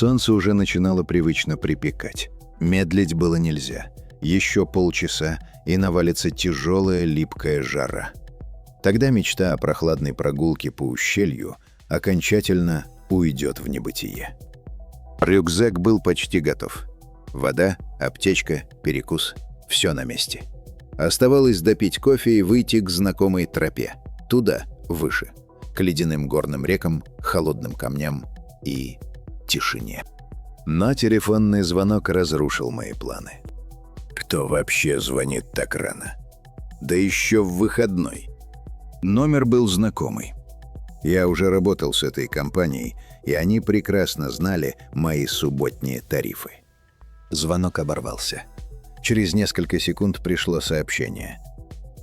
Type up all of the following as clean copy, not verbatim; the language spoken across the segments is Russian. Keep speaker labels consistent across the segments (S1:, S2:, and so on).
S1: Солнце уже начинало привычно припекать. Медлить было нельзя. Еще полчаса, и навалится тяжелая липкая жара. Тогда мечта о прохладной прогулке по ущелью окончательно уйдет в небытие. Рюкзак был почти готов. Вода, аптечка, перекус — все на месте. Оставалось допить кофе и выйти к знакомой тропе. Туда, выше, к ледяным горным рекам, холодным камням и тишине. Но телефонный звонок разрушил мои планы. Кто вообще звонит так рано? Да еще в выходной. Номер был знакомый. Я уже работал с этой компанией, и они прекрасно знали мои субботние тарифы. Звонок оборвался. Через несколько секунд пришло сообщение.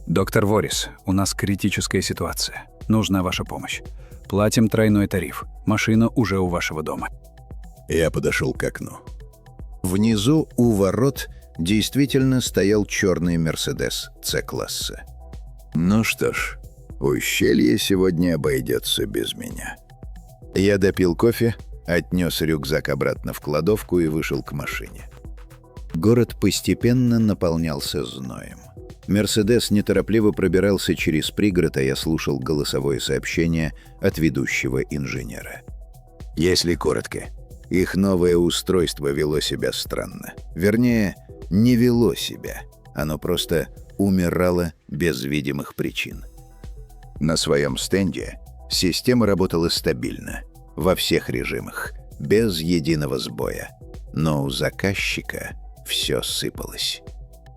S2: «Доктор Ворис, у нас критическая ситуация. Нужна ваша помощь. Платим тройной тариф. Машина уже у вашего дома».
S1: Я подошел к окну. Внизу, у ворот, действительно стоял черный «Мерседес» С-класса. Ну что ж, ущелье сегодня обойдется без меня. Я допил кофе, отнес рюкзак обратно в кладовку и вышел к машине. Город постепенно наполнялся зноем. «Мерседес» неторопливо пробирался через пригород, а я слушал голосовое сообщение от ведущего инженера. Если коротко, их новое устройство вело себя странно. Вернее, не вело себя. Оно просто умирало без видимых причин. На своем стенде система работала стабильно, во всех режимах, без единого сбоя. Но у заказчика все сыпалось.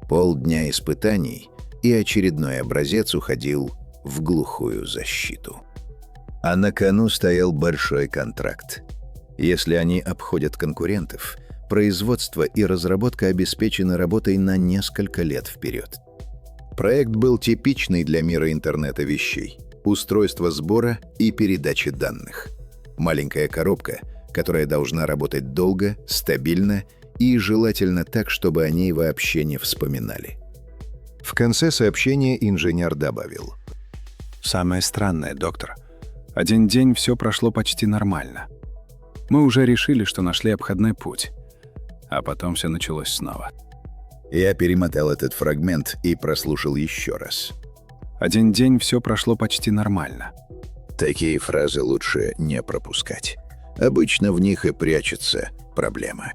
S1: Полдня испытаний, и очередной образец уходил в глухую защиту. А на кону стоял большой контракт. Если они обходят конкурентов, производство и разработка обеспечены работой на несколько лет вперед. Проект был типичный для мира интернета вещей. Устройство сбора и передачи данных. Маленькая коробка, которая должна работать долго, стабильно и желательно так, чтобы о ней вообще не вспоминали. В конце сообщения инженер добавил.
S2: «Самое странное, доктор. Один день все прошло почти нормально. Мы уже решили, что нашли обходной путь. А потом все началось снова».
S1: Я перемотал этот фрагмент и прослушал еще раз.
S2: Один день все прошло почти нормально.
S1: Такие фразы лучше не пропускать. Обычно в них и прячется проблема.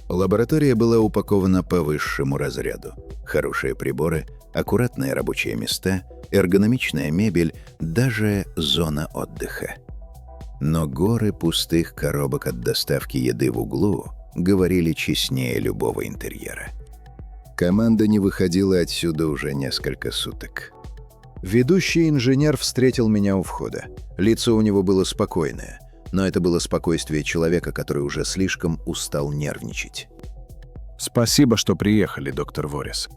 S1: Лаборатория была упакована по высшему разряду. Хорошие приборы, аккуратные рабочие места, эргономичная мебель, даже зона отдыха. Но горы пустых коробок от доставки еды в углу говорили честнее любого интерьера. Команда не выходила отсюда уже несколько суток. Ведущий инженер встретил меня у входа. Лицо у него было спокойное, но это было спокойствие человека, который уже слишком устал нервничать.
S2: «Спасибо, что приехали, доктор Ворис».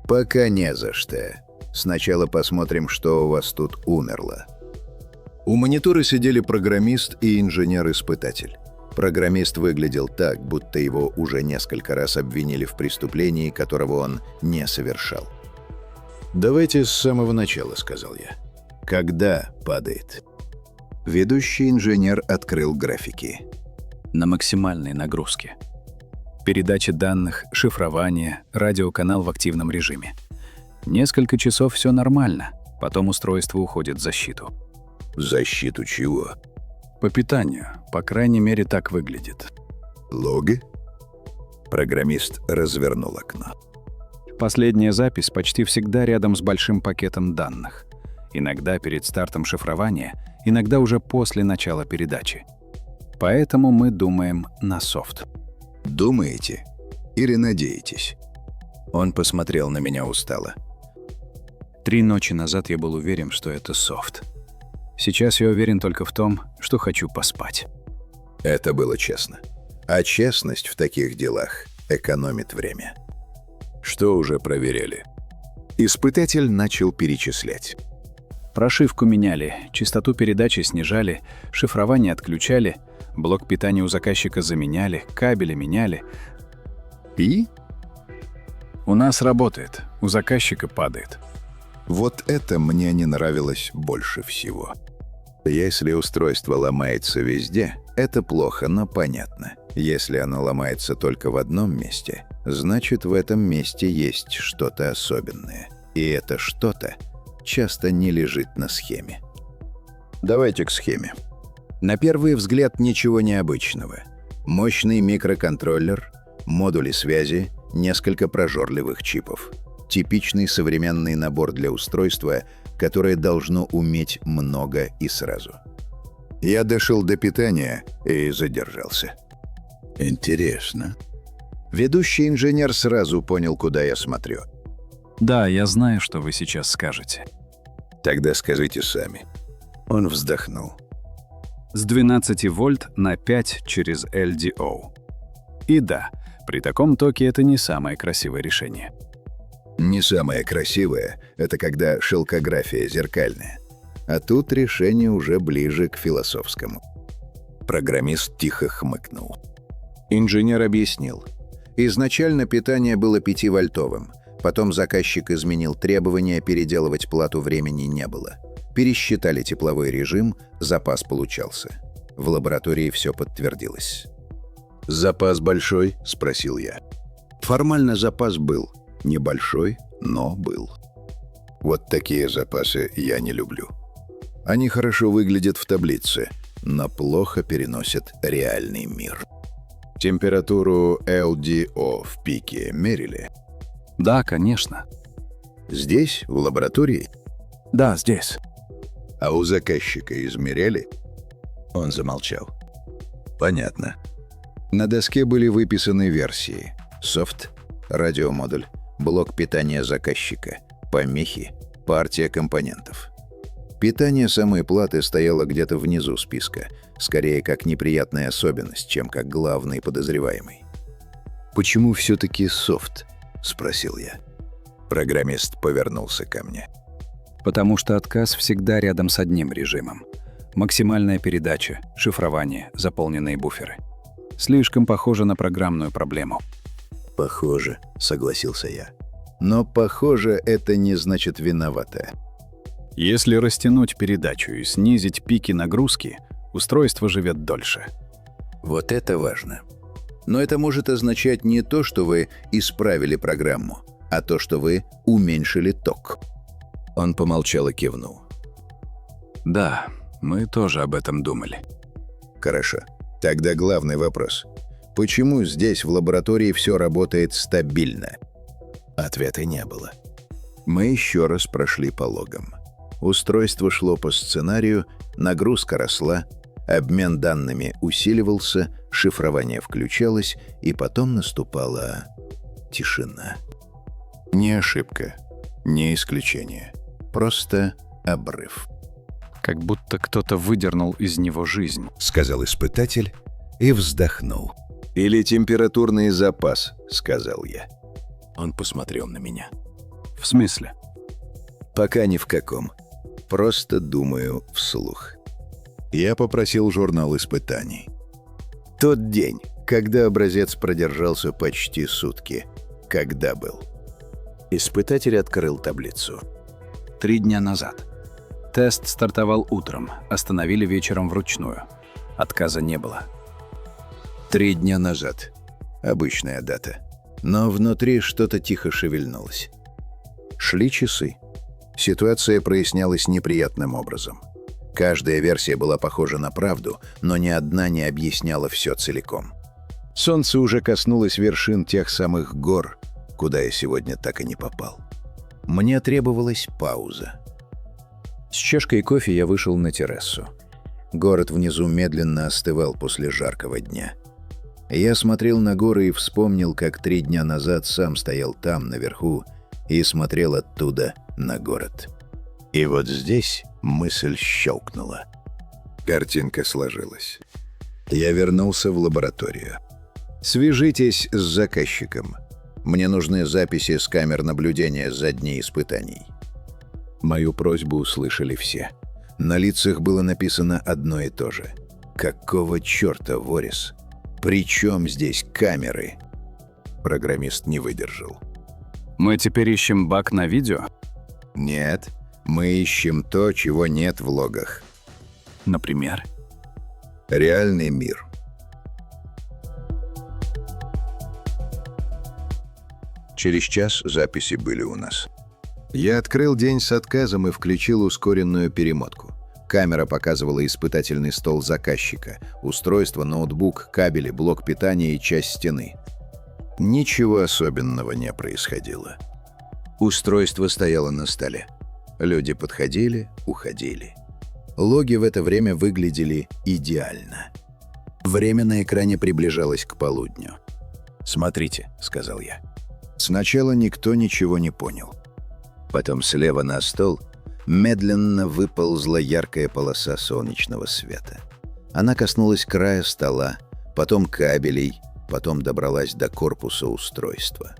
S1: «Пока не за что. Сначала посмотрим, что у вас тут умерло». У монитора сидели программист и инженер-испытатель. Программист выглядел так, будто его уже несколько раз обвинили в преступлении, которого он не совершал. «Давайте с самого начала», — сказал я. «Когда падает?» Ведущий инженер открыл графики.
S2: На максимальной нагрузке. Передача данных, шифрование, радиоканал в активном режиме. Несколько часов все нормально, потом устройство уходит в защиту.
S1: «Защиту чего?»
S2: По питанию, по крайней мере, так выглядит.
S1: «Логи?» Программист развернул окно.
S2: Последняя запись почти всегда рядом с большим пакетом данных. Иногда перед стартом шифрования, иногда уже после начала передачи. Поэтому мы думаем на софт.
S1: «Думаете? Или надеетесь?» Он посмотрел на меня устало.
S2: 3 ночи назад я был уверен, что это софт. Сейчас я уверен только в том, что хочу поспать.
S1: Это было честно. А честность в таких делах экономит время. Что уже проверяли? Испытатель начал перечислять.
S2: Прошивку меняли, частоту передачи снижали, шифрование отключали, блок питания у заказчика заменяли, кабели меняли.
S1: И?
S2: У нас работает, у заказчика падает.
S1: Вот это мне не нравилось больше всего. Если устройство ломается везде, это плохо, но понятно. Если оно ломается только в одном месте, значит, в этом месте есть что-то особенное. И это что-то часто не лежит на схеме. Давайте к схеме. На первый взгляд ничего необычного. Мощный микроконтроллер, модули связи, несколько прожорливых чипов. Типичный современный набор для устройства, которое должно уметь много и сразу. Я дошел до питания и задержался. Интересно. Ведущий инженер сразу понял, куда я смотрю.
S2: Да, я знаю, что вы сейчас скажете.
S1: Тогда скажите сами. Он вздохнул.
S2: С 12 вольт на 5 через LDO. И да, при таком токе это не самое красивое решение.
S1: Не самое красивое — это когда шелкография зеркальная. А тут решение уже ближе к философскому. Программист тихо хмыкнул. Инженер объяснил. Изначально питание было 5-вольтовым. Потом заказчик изменил требования, переделывать плату времени не было. Пересчитали тепловой режим, запас получался. В лаборатории все подтвердилось. «Запас большой?» — спросил я. Формально запас был. Небольшой, но был. Вот такие запасы я не люблю. Они хорошо выглядят в таблице, но плохо переносят реальный мир. Температуру LDO в пике мерили?
S2: Да, конечно.
S1: Здесь, в лаборатории?
S2: Да, здесь.
S1: А у заказчика измеряли? Он замолчал. Понятно. На доске были выписаны версии. Софт, радиомодуль, блок питания заказчика, помехи, партия компонентов. Питание самой платы стояло где-то внизу списка, скорее как неприятная особенность, чем как главный подозреваемый. «Почему все-таки софт?» — спросил я. Программист повернулся ко мне.
S2: Потому что отказ всегда рядом с одним режимом. Максимальная передача, шифрование, заполненные буферы. Слишком похоже на программную проблему.
S1: «Похоже», — согласился я. «Но похоже, это не значит виновато».
S2: Если растянуть передачу и снизить пики нагрузки, устройство живет дольше.
S1: Вот это важно. Но это может означать не то, что вы исправили программу, а то, что вы уменьшили ток. Он помолчал и кивнул.
S2: Да, мы тоже об этом думали.
S1: Хорошо. Тогда главный вопрос. Почему здесь в лаборатории все работает стабильно? Ответа не было. Мы еще раз прошли по логам. Устройство шло по сценарию, нагрузка росла, обмен данными усиливался, шифрование включалось, и потом наступала тишина. Не ошибка, не исключение. Просто обрыв.
S2: Как будто кто-то выдернул из него жизнь.
S1: Сказал испытатель и вздохнул. «Или температурный запас», — сказал я. Он посмотрел на меня.
S2: В смысле?
S1: «Пока ни в каком. Просто думаю вслух». Я попросил журнал испытаний. Тот день, когда образец продержался почти сутки. Когда был? Испытатель открыл таблицу.
S2: 3 дня назад. Тест стартовал утром, остановили вечером вручную. Отказа не было.
S1: 3 дня назад. Обычная дата. Но внутри что-то тихо шевельнулось. Шли часы. Ситуация прояснялась неприятным образом. Каждая версия была похожа на правду, но ни одна не объясняла все целиком. Солнце уже коснулось вершин тех самых гор, куда я сегодня так и не попал. Мне требовалась пауза. С чашкой кофе я вышел на террасу. Город внизу медленно остывал после жаркого дня. Я смотрел на горы и вспомнил, как 3 дня назад сам стоял там, наверху, и смотрел оттуда на город. И вот здесь мысль щелкнула. Картинка сложилась. Я вернулся в лабораторию. «Свяжитесь с заказчиком. Мне нужны записи с камер наблюдения за дни испытаний». Мою просьбу услышали все. На лицах было написано одно и то же. «Какого черта, Ворис? При чем здесь камеры?» Программист не выдержал.
S2: Мы теперь ищем баг на видео?
S1: «Нет, мы ищем то, чего нет в логах».
S2: Например?
S1: Реальный мир. Через час записи были у нас. Я открыл день с отказом и включил ускоренную перемотку. Камера показывала испытательный стол заказчика, устройство, ноутбук, кабели, блок питания и часть стены. Ничего особенного не происходило. Устройство стояло на столе. Люди подходили, уходили. Логи в это время выглядели идеально. Время на экране приближалось к полудню. «Смотрите», — сказал я. Сначала никто ничего не понял. Потом слева на стол медленно выползла яркая полоса солнечного света. Она коснулась края стола, потом кабелей, потом добралась до корпуса устройства.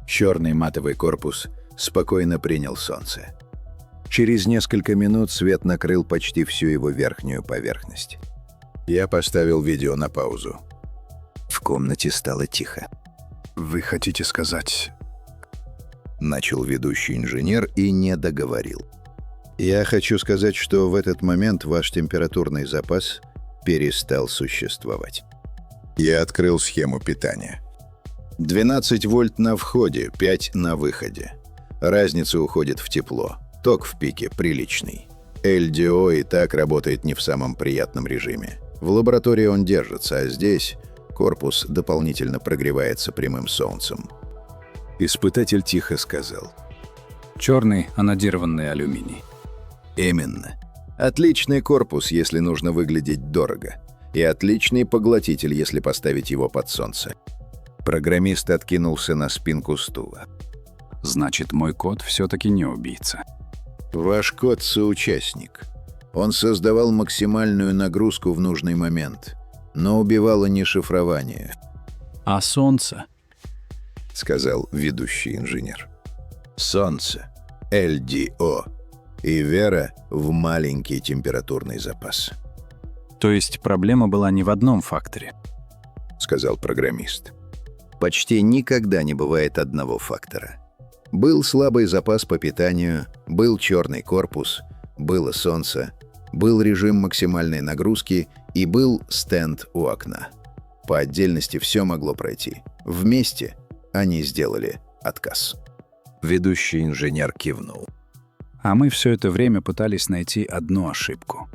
S1: Черный матовый корпус спокойно принял солнце. Через несколько минут свет накрыл почти всю его верхнюю поверхность. Я поставил видео на паузу. В комнате стало тихо.
S3: «Вы хотите сказать...»
S1: Начал ведущий инженер и не договорил. «Я хочу сказать, что в этот момент ваш температурный запас перестал существовать». Я открыл схему питания. 12 вольт на входе, 5 на выходе. Разница уходит в тепло. Ток в пике приличный. LDO и так работает не в самом приятном режиме. В лаборатории он держится, а здесь корпус дополнительно прогревается прямым солнцем. Испытатель тихо сказал.
S2: Черный анодированный алюминий.
S1: Именно. Отличный корпус, если нужно выглядеть дорого. И отличный поглотитель, если поставить его под солнце. Программист откинулся на спинку стула.
S2: Значит, мой код все-таки не убийца.
S1: Ваш код — соучастник. Он создавал максимальную нагрузку в нужный момент, но убивало не шифрование,
S2: А солнце?
S1: сказал ведущий инженер. Солнце, LDO и вера в маленький температурный запас,
S2: То есть проблема была не в одном факторе.
S1: сказал программист. Почти никогда не бывает одного фактора. Был слабый запас по питанию, был черный корпус, было солнце, был режим максимальной нагрузки и был стенд у окна. По отдельности все могло пройти. Вместе они сделали отказ. Ведущий инженер кивнул.
S2: А мы все это время пытались найти одну ошибку.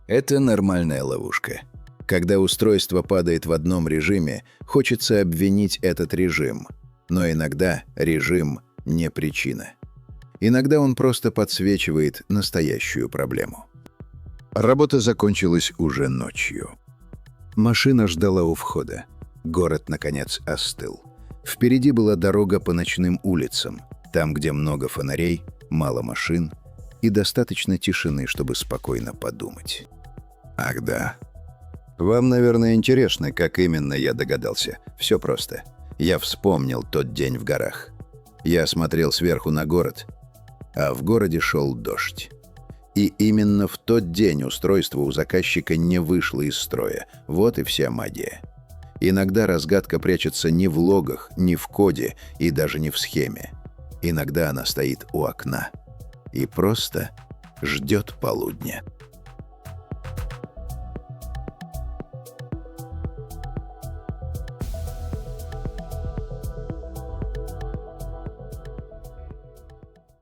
S1: Это нормальная ловушка. Когда устройство падает в одном режиме, хочется обвинить этот режим. Но иногда режим не причина. Иногда он просто подсвечивает настоящую проблему. Работа закончилась уже ночью. Машина ждала у входа. Город, наконец, остыл. Впереди была дорога по ночным улицам, там, где много фонарей, мало машин и достаточно тишины, чтобы спокойно подумать. Ах да. Вам, наверное, интересно, как именно я догадался. Все просто. Я вспомнил тот день в горах. Я смотрел сверху на город, а в городе шел дождь. И именно в тот день устройство у заказчика не вышло из строя. Вот и вся магия. Иногда разгадка прячется не в логах, не в коде и даже не в схеме. Иногда она стоит у окна и просто ждет полудня.